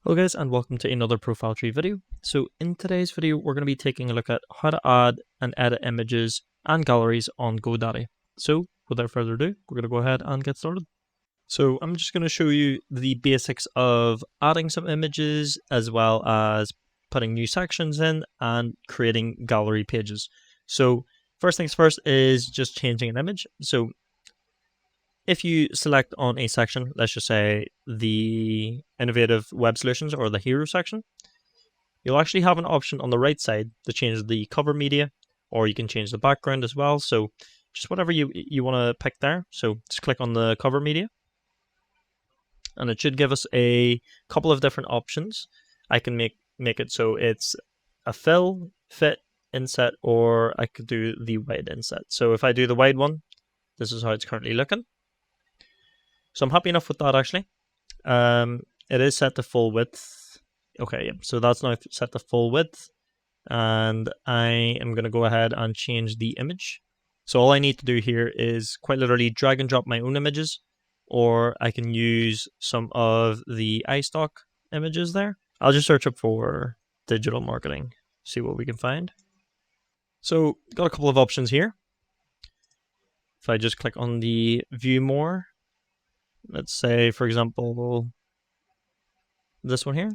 Hello guys, and welcome to another ProfileTree video. So in today's video we're going to be taking a look at how to add and edit images and galleries on GoDaddy. So without further ado, we're going to go ahead and get started. So I'm just going to show you the basics of adding some images as well as putting new sections in and creating gallery pages. So first things first is just changing an image. So if you select on a section, let's just say the innovative web solutions or the hero section, you'll actually have an option on the right side to change the cover media, or you can change the background as well. So just whatever you want to pick there. So just click on the cover media and it should give us a couple of different options. I can make it so it's a fill, fit, inset, or I could do the wide inset. So if I do the wide one, this is how it's currently looking. So I'm happy enough with that actually. It is set to full width. Okay, yeah, so that's now set to full width. And I am going to go ahead and change the image. So all I need to do here is quite literally drag and drop my own images, or I can use some of the iStock images there. I'll just search up for digital marketing, see what we can find. So got a couple of options here. If I just click on the view more, let's say, for example, this one here,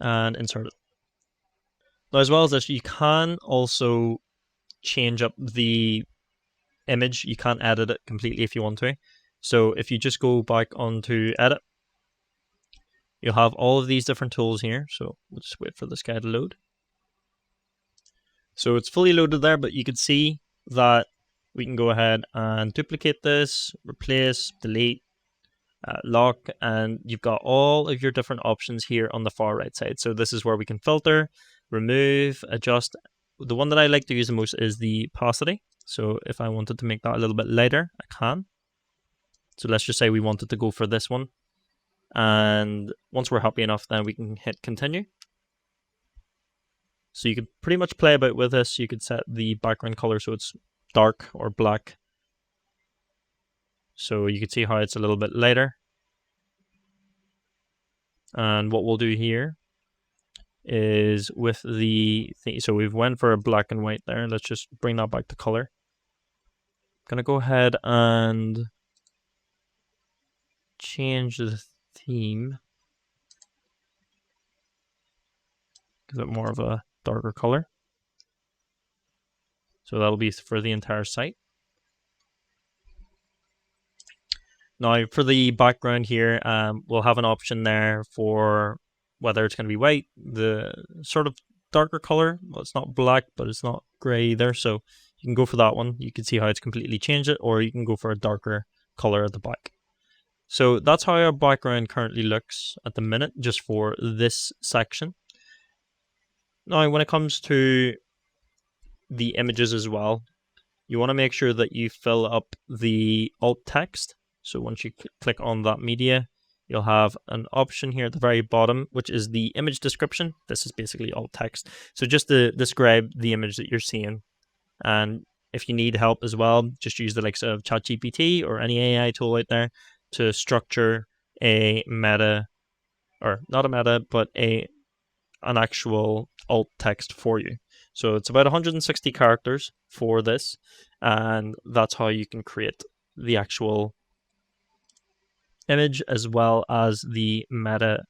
and insert it. Now, as well as this, you can also change up the image. You can't edit it completely if you want to. So if you just go back onto edit, you'll have all of these different tools here. So we'll just wait for this guy to load. So it's fully loaded there, but you can see that we can go ahead and duplicate this, replace, delete, lock, and you've got all of your different options here on the far right side. So this is where we can filter, remove, adjust. The one that I like to use the most is the opacity. So if I wanted to make that a little bit lighter, I can. So let's just say we wanted to go for this one. And once we're happy enough, then we can hit continue. So you could pretty much play about with this. You could set the background color so it's dark or black. So you can see how it's a little bit lighter. And what we'll do here is with the thing, so we've went for a black and white there. Let's just bring that back to color. I'm gonna go ahead and change the theme, give it more of a darker color. So that'll be for the entire site. Now for the background here, we'll have an option there for whether it's going to be white, the sort of darker color. Well, it's not black, but it's not gray either. So you can go for that one. You can see how it's completely changed it, or you can go for a darker color at the back. So that's how our background currently looks at the minute, just for this section. Now, when it comes to the images as well, you want to make sure that you fill up the alt text. So once you click on that media, you'll have an option here at the very bottom, which is the image description. This is basically alt text. So just to describe the image that you're seeing. And if you need help as well, just use the likes of ChatGPT or any AI tool out there to structure a meta, or not a meta, but an actual alt text for you. So it's about 160 characters for this, and that's how you can create the actual image as well as the meta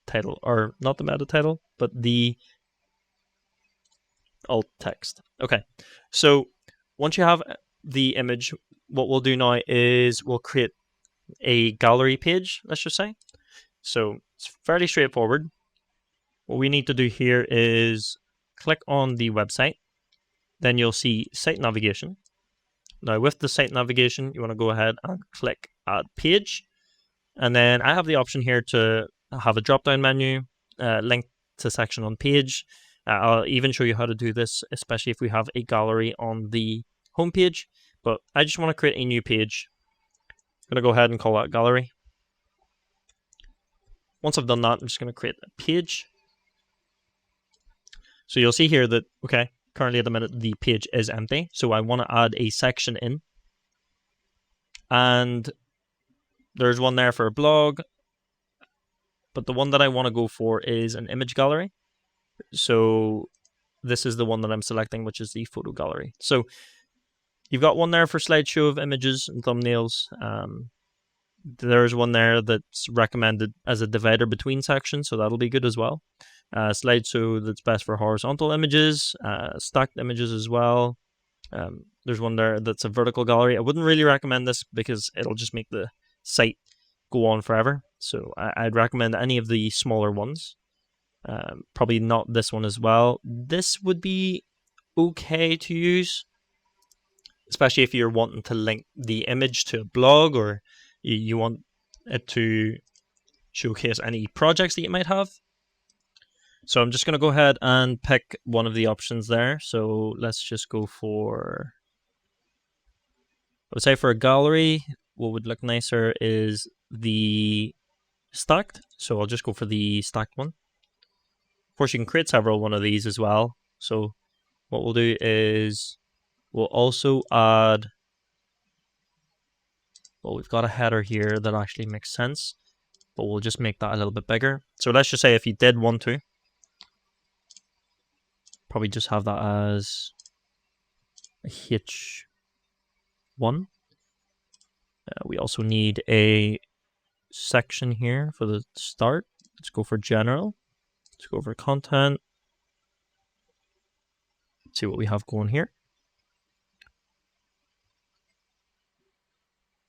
title, or not the meta title, but the alt text. Okay, so once you have the image, what we'll do now is we'll create a gallery page, let's just say. So it's fairly straightforward. What we need to do here is click on the website, then you'll see site navigation. Now with the site navigation, you want to go ahead and click add page. And then I have the option here to have a drop-down menu, link to section on page. I'll even show you how to do this, especially if we have a gallery on the home page. But I just want to create a new page. I'm going to go ahead and call that gallery. Once I've done that, I'm just going to create a page. So you'll see here that, okay, currently at the minute the page is empty. So I want to add a section in. And there's one there for a blog, but the one that I want to go for is an image gallery. So this is the one that I'm selecting, which is the photo gallery. So you've got one there for slideshow of images and thumbnails. There's one there that's recommended as a divider between sections, so that'll be good as well. Slideshow that's best for horizontal images, stacked images as well. There's one there that's a vertical gallery. I wouldn't really recommend this because it'll just make the site go on forever. So I'd recommend any of the smaller ones. Probably not this one as well. This would be okay to use, especially if you're wanting to link the image to a blog, or you want it to showcase any projects that you might have. So I'm just going to go ahead and pick one of the options there. So let's just go for, I would say for a gallery, what would look nicer is the stacked. So I'll just go for the stacked one. Of course, you can create several one of these as well. So what we'll do is we'll also add, well, we've got a header here that actually makes sense, but we'll just make that a little bit bigger. So let's just say if you did want to, probably just have that as a H1. We also need a section here for the start. Let's go for general. Let's go for content. Let's see what we have going here.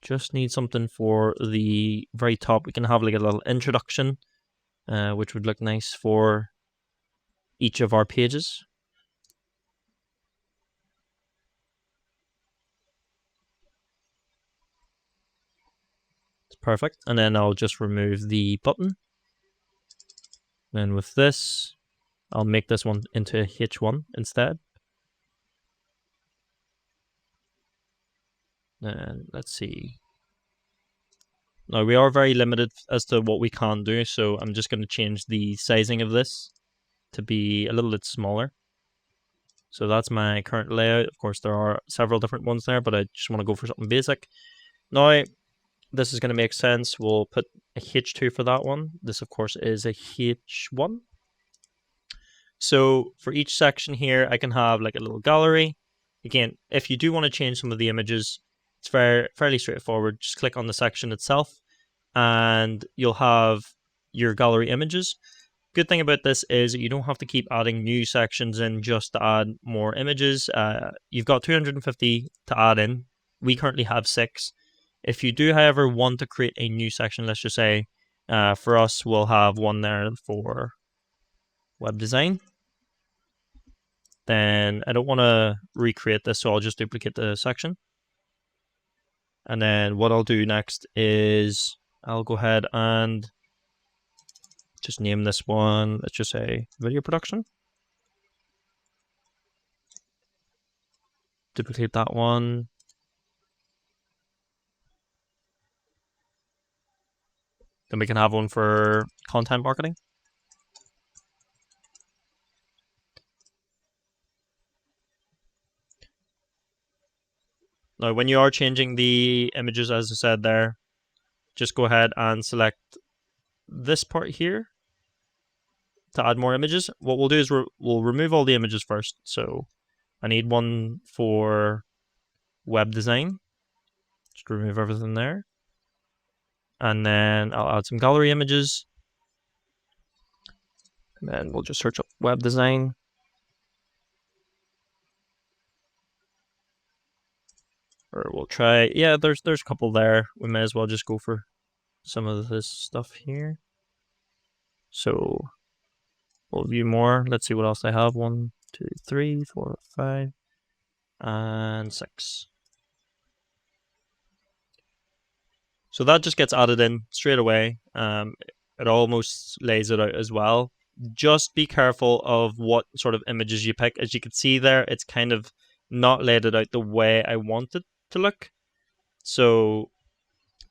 Just need something for the very top. We can have like a little introduction, which would look nice for each of our pages. It's perfect. And then I'll just remove the button. Then with this, I'll make this one into a H1 instead. And let's see. Now we are very limited as to what we can do, so I'm just going to change the sizing of this to be a little bit smaller. So that's my current layout. Of course, there are several different ones there, but I just want to go for something basic. Now, this is going to make sense. We'll put a H2 for that one. This, of course, is a H1. So for each section here, I can have like a little gallery. Again, if you do want to change some of the images, it's fairly straightforward. Just click on the section itself and you'll have your gallery images. Good thing about this is you don't have to keep adding new sections in just to add more images. You've got 250 to add in. We currently have 6. If you do, however, want to create a new section, let's just say for us, we'll have one there for web design. Then I don't want to recreate this, so I'll just duplicate the section. And then what I'll do next is I'll go ahead and just name this one, let's just say video production. Duplicate that one. Then we can have one for content marketing. Now, when you are changing the images, as I said there, just go ahead and select this part here to add more images. What we'll do is we'll remove all the images first. So I need one for web design. Just remove everything there. And then I'll add some gallery images. And then we'll just search up web design. Or we'll try, yeah, there's a couple there. We may as well just go for some of this stuff here. So we'll view more. Let's see what else I have. 1, 2, 3, 4, 5, and 6. So that just gets added in straight away. It almost lays it out as well. Just be careful of what sort of images you pick. As you can see there, it's kind of not laid it out the way I want it to look. So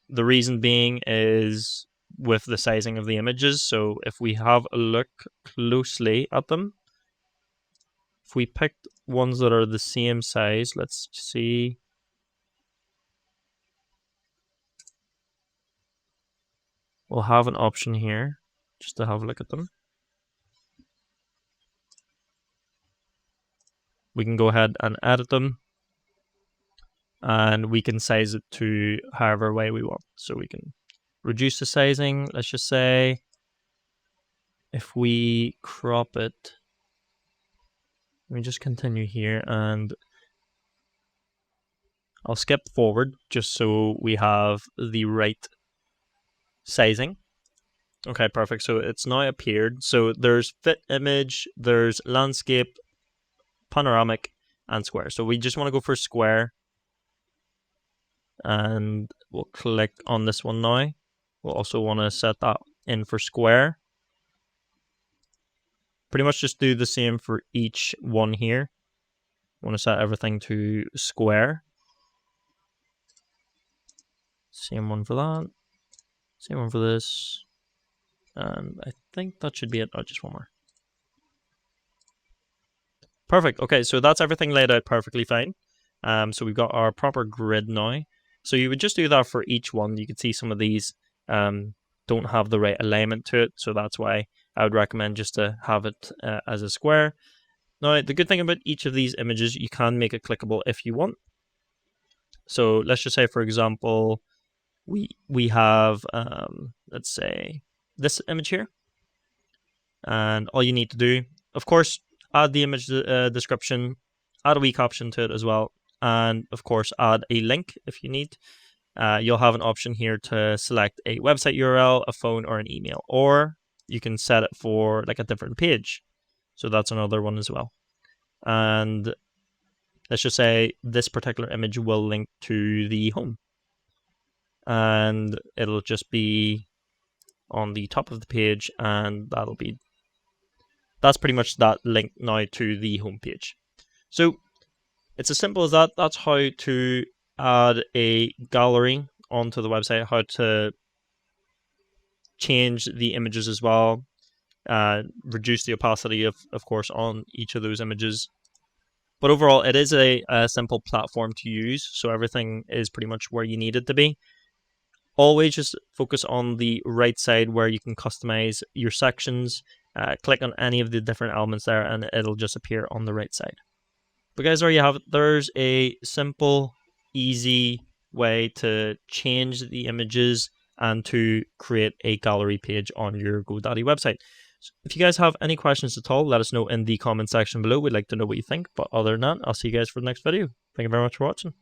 the reason being is with the sizing of the images. So if we have a look closely at them, if we picked ones that are the same size, let's see. We'll have an option here. just to have a look at them. We can go ahead and edit them, and we can size it to however way we want. So we can reduce the sizing. Let's just say if we crop it, let me just continue here, and I'll skip forward just so we have the right sizing. Okay, perfect. So it's now appeared. So there's fit image, there's landscape, panoramic, and square. So we just want to go for square, and we'll click on this one now. We'll also want to set that in for square. Pretty much just do the same for each one here. Want to set everything to square. Same one for that. Same one for this. And I think that should be it. Oh, just one more. Perfect. Okay, so that's everything laid out perfectly fine. So we've got our proper grid now. So you would just do that for each one. You can see some of these don't have the right alignment to it, so that's why I would recommend just to have it as a square. Now, the good thing about each of these images, you can make it clickable if you want. So let's just say, for example, we have, let's say, this image here. And all you need to do, of course, add the image description, add a wee caption to it as well, and of course add a link if you need. You'll have an option here to select a website URL, a phone, or an email, or you can set it for like a different page. So that's another one as well. And let's just say this particular image will link to the home, and it'll just be on the top of the page, and that's pretty much that link now to the home page. So it's as simple as that. That's how to add a gallery onto the website, how to change the images as well, reduce the opacity of course on each of those images. But overall, it is a simple platform to use, so everything is pretty much where you need it to be. Always just focus on the right side where you can customize your sections. Click on any of the different elements there, and it'll just appear on the right side. But guys, there you have it. There's a simple, easy way to change the images and to create a gallery page on your GoDaddy website. So if you guys have any questions at all, let us know in the comment section below. We'd like to know what you think. But other than that, I'll see you guys for the next video. Thank you very much for watching.